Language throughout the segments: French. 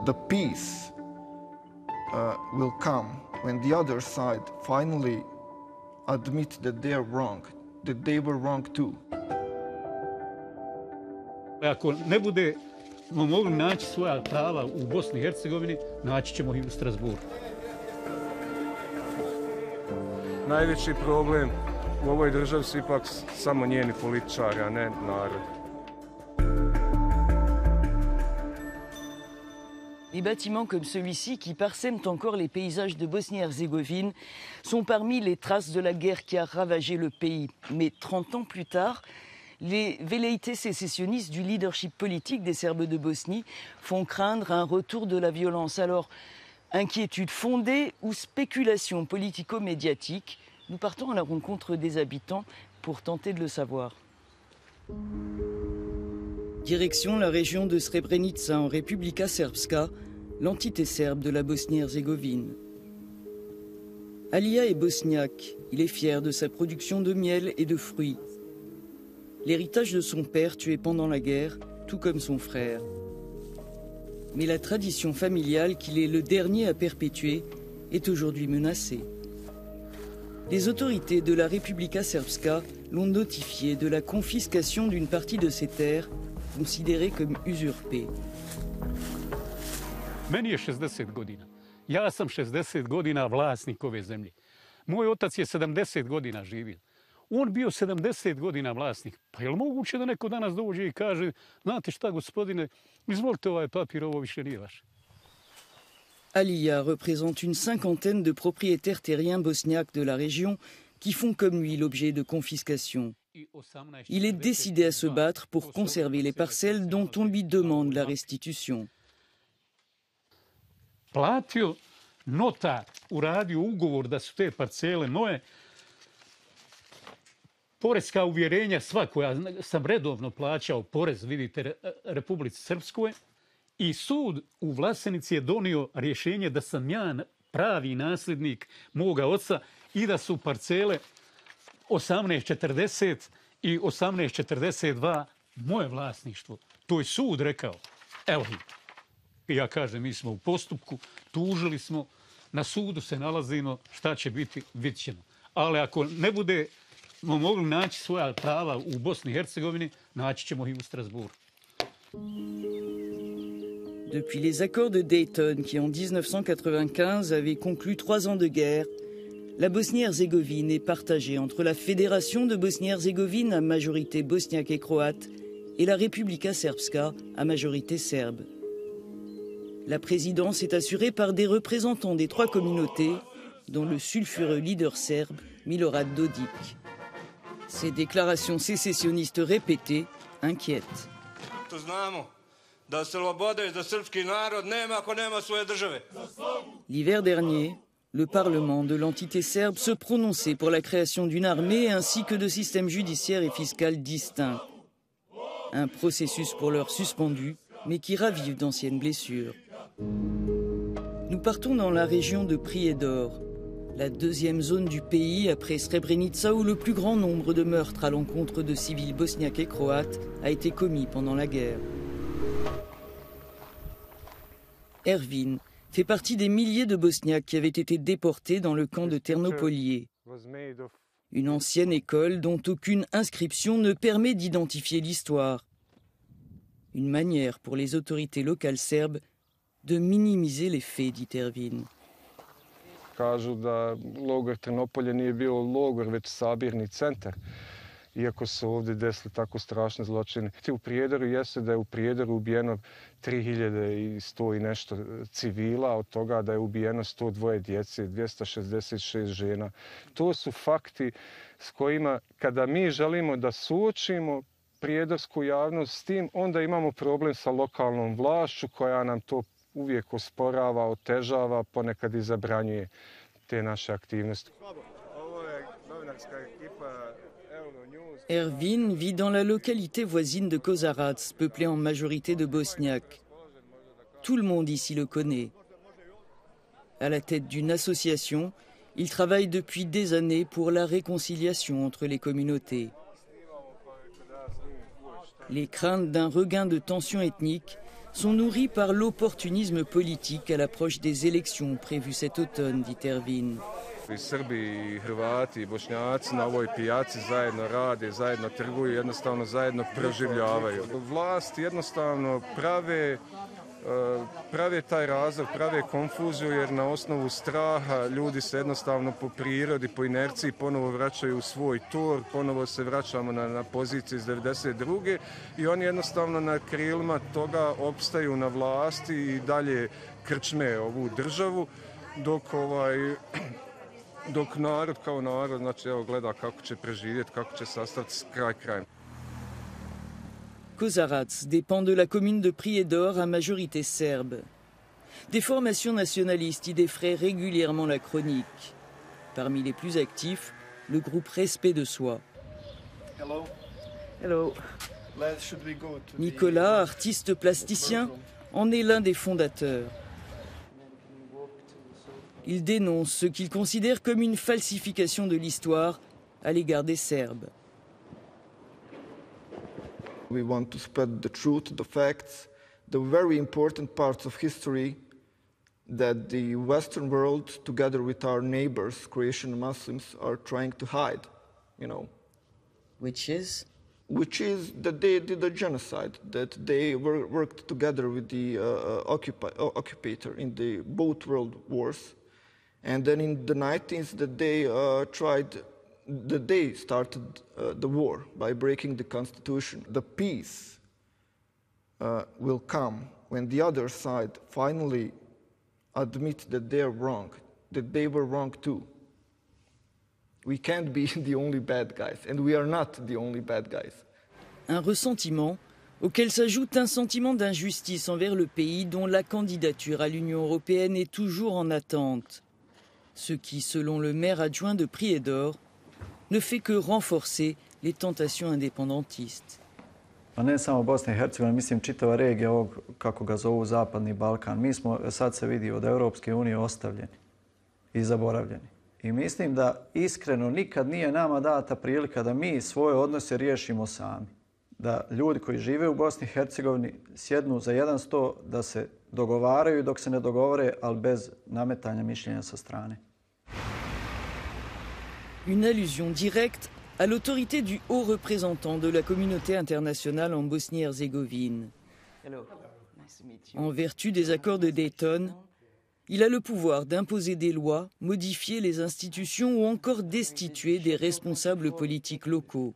the peace will come when the other side finally admit that they are wrong, that they were wrong too. Ako ne budemo mogli naći svoja prava u Bosni i Hercegovini, naći ćemo ih u Strasburu. Najveći problem u ovoj državi su ipak samo njeni političari, a ne narod. Les bâtiments comme celui-ci, qui parsèment encore les paysages de Bosnie-Herzégovine, sont parmi les traces de la guerre qui a ravagé le pays. Mais 30 ans plus tard, les velléités sécessionnistes du leadership politique des Serbes de Bosnie font craindre un retour de la violence. Alors, inquiétude fondée ou spéculation politico-médiatique, nous partons à la rencontre des habitants pour tenter de le savoir. Direction la région de Srebrenica en Republika Srpska, l'entité serbe de la Bosnie-Herzégovine. Alija est bosniaque, il est fier de sa production de miel et de fruits. L'héritage de son père tué pendant la guerre, tout comme son frère. Mais la tradition familiale qu'il est le dernier à perpétuer est aujourd'hui menacée. Les autorités de la Republika Srpska l'ont notifié de la confiscation d'une partie de ses terres considérées comme usurpées. Meni je 60 godina. Ja sam 60 godina vlasnik ove zemlje. Moj otac je 70 godina živio. On bio 70 godina vlasnik. Pa je li moguće da neko danas dođe i kaže, znate šta gospodine, izvolite ovaj papir, ovo više nije vaše. Alija représente une cinquantaine de propriétaires terriens bosniaques de la région qui font comme lui l'objet de confiscation. Il est décidé à se battre pour conserver les parcelles dont on lui demande la restitution. Platio notar, uradio ugovor da su te parcele moje, poreska uvjerenja sva koja sam redovno plaćao porez, vidite, Republici Srpskoj, i sud u Vlasenici je donio rješenje da sam ja pravi nasljednik moga oca i da su parcele 1840 i 1842 moje vlasništvo. To je sud rekao. Evo i ja kažem, mi smo u postupku, tužili smo, na sudu se nalazimo, šta će biti, vidjet ćemo. Ali ako ne budemo mogli naći svoja prava u Bosni i Hercegovini, naći ćemo ih u Strasburu. Depuis les accords de Dayton, qui en 1995 avaient conclu 3 ans de guerre, la Bosnie-Herzégovine est partagée entre la Fédération de Bosnie-Herzégovine à majorité bosniaque et croate et la Republika Srpska à majorité serbe. La présidence est assurée par des représentants des 3 communautés, dont le sulfureux leader serbe Milorad Dodik. Ces déclarations sécessionnistes répétées inquiètent. L'hiver dernier, le Parlement de l'entité serbe se prononçait pour la création d'une armée ainsi que de systèmes judiciaires et fiscaux distincts. Un processus pour l'heure suspendu, mais qui ravive d'anciennes blessures. Nous partons dans la région de Prijedor, la deuxième zone du pays après Srebrenica où le plus grand nombre de meurtres à l'encontre de civils bosniaques et croates a été commis pendant la guerre. Ervin fait partie des milliers de Bosniaques qui avaient été déportés dans le camp de Ternopolije. Une ancienne école dont aucune inscription ne permet d'identifier l'histoire. Une manière pour les autorités locales serbes de minimiser les faits, dit Ervin. Kažu da logor Trnopolje nije bio logor, već sabirni centar. Iako su ovdje desili tako strašne zločine. U Prijedoru jeste da je u Prijedoru ubijeno 3100 i nešto civila, od toga da je ubijeno 102 djece, 266 žena. To su fakti s kojima, kada mi želimo da suočimo prijedorsku javnost s tim, onda imamo problem sa lokalnom vlašću koja nam to uvijek osporava, otežava, ponekad i zabranjuje te naše aktivnosti. Ervin vit dans la localité voisine de Kozarac, peuplée en majorité de Bosniaques. Tout le monde ici le connaît. À la tête d'une association, il travaille depuis des années pour la réconciliation entre les communautés. Les craintes d'un regain de tensions ethniques sont nourris par l'opportunisme politique à l'approche des élections prévues cet automne, dit Ervin. I Srbi, i Hrvati, i Bošnjaci na ovoj pijaci zajedno rade, zajedno trguju, jednostavno zajedno proživljavaju. Vlast jednostavno prave taj razlog, prave konfuziju jer na osnovu straha ljudi se jednostavno po prirodi, po inerciji ponovo vraćaju u svoj tor, ponovo se vraćamo na pozicije iz 92. I oni jednostavno na krilima toga opstaju na vlasti i dalje krčme ovu državu dok narod kao narod, znači evo gleda kako će preživjeti, kako će sastaviti kraj krajem. Kozarac dépend de la commune de Prijedor à majorité serbe. Des formations nationalistes y défraient régulièrement la chronique. Parmi les plus actifs, le groupe Respect de Soi. Hello. Nicolas, artiste plasticien, en est l'un des fondateurs. Il dénonce ce qu'il considère comme une falsification de l'histoire à l'égard des Serbes. We want to spread the truth, the facts, the very important parts of history that the Western world, together with our neighbors, Croatian Muslims, are trying to hide, you know. Which is that they did a genocide, that they worked together with the occupator in the both world wars. And then in the 19th, that they started the war by breaking the constitution. The peace will come when the other side finally admit that they're wrong, that they were wrong too. We can't be the only bad guys, and we are not the only bad guys. Un ressentiment auquel s'ajoute un sentiment d'injustice envers le pays dont la candidature à l'Union européenne est toujours en attente. Ce qui, selon le maire adjoint de Prijedor, ne fait que renforcer les tentations indépendantistes. Pa ne samo Bosna i Hercegovina, mislim čitava regija ovog, kako ga zovu, Zapadni Balkan. Mi smo, sad se vidi, od Europske unije ostavljeni i zaboravljeni. I mislim da iskreno nikad nije nama data prilika da mi svoje odnose riješimo sami. Da ljudi koji žive u Bosni i Hercegovini sjednu za jedan sto, da se dogovaraju dok se ne dogovore, ali bez nametanja mišljenja sa strane. Une allusion directe à l'autorité du haut représentant de la communauté internationale en Bosnie-Herzégovine. En vertu des accords de Dayton, il a le pouvoir d'imposer des lois, modifier les institutions ou encore destituer des responsables politiques locaux.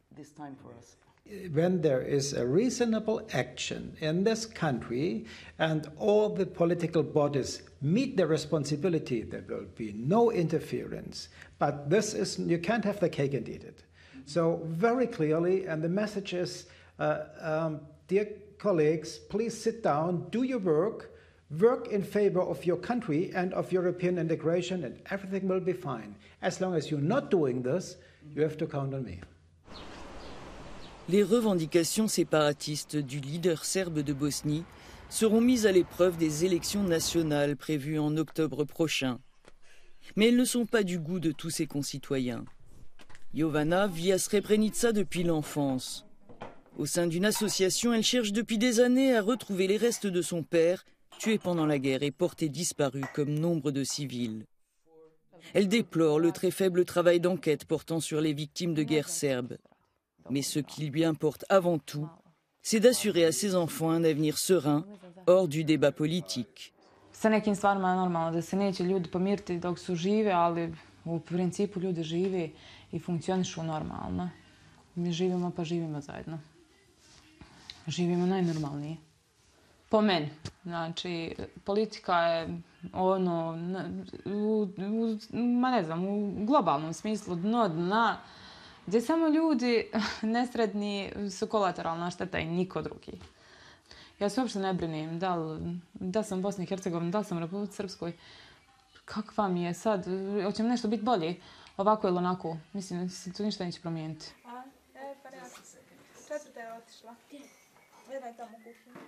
When there is a reasonable action in this country and all the political bodies meet their responsibility, there will be no interference. But this is, you can't have the cake and eat it. So very clearly, and the message is, dear colleagues, please sit down, do your work in favor of your country and of European integration, and everything will be fine. As long as you're not doing this, you have to count on me. Les revendications séparatistes du leader serbe de Bosnie seront mises à l'épreuve des élections nationales prévues en octobre prochain. Mais elles ne sont pas du goût de tous ses concitoyens. Jovana vit à Srebrenica depuis l'enfance. Au sein d'une association, elle cherche depuis des années à retrouver les restes de son père, tué pendant la guerre et porté disparu comme nombre de civils. Elle déplore le très faible travail d'enquête portant sur les victimes de guerre serbes. Mais ce qui lui importe avant tout, c'est d'assurer à ses enfants un avenir serein, hors du débat politique. Sa nekim stvarima je normalno da se neće ljudi pomiriti dok su žive, ali u principu ljudi žive i funkcionišu normalno. Mi živimo pa živimo zajedno. Živimo najnormalnije. Po meni, znači, politika je ono, u globalnom smislu dno dna, gdje samo ljudi nesretni su kolateralna šteta i niko drugi. Ja se uopšte ne brinim da sam u Bosni i Hercegovini, da sam u Republici Srpskoj. Kakva mi je sad? Hoće mi nešto biti bolje? Ovako ili onako? Mislim, se tu ništa neće promijeniti. Četvrta je otišla. Gledaj tamo kuhinju.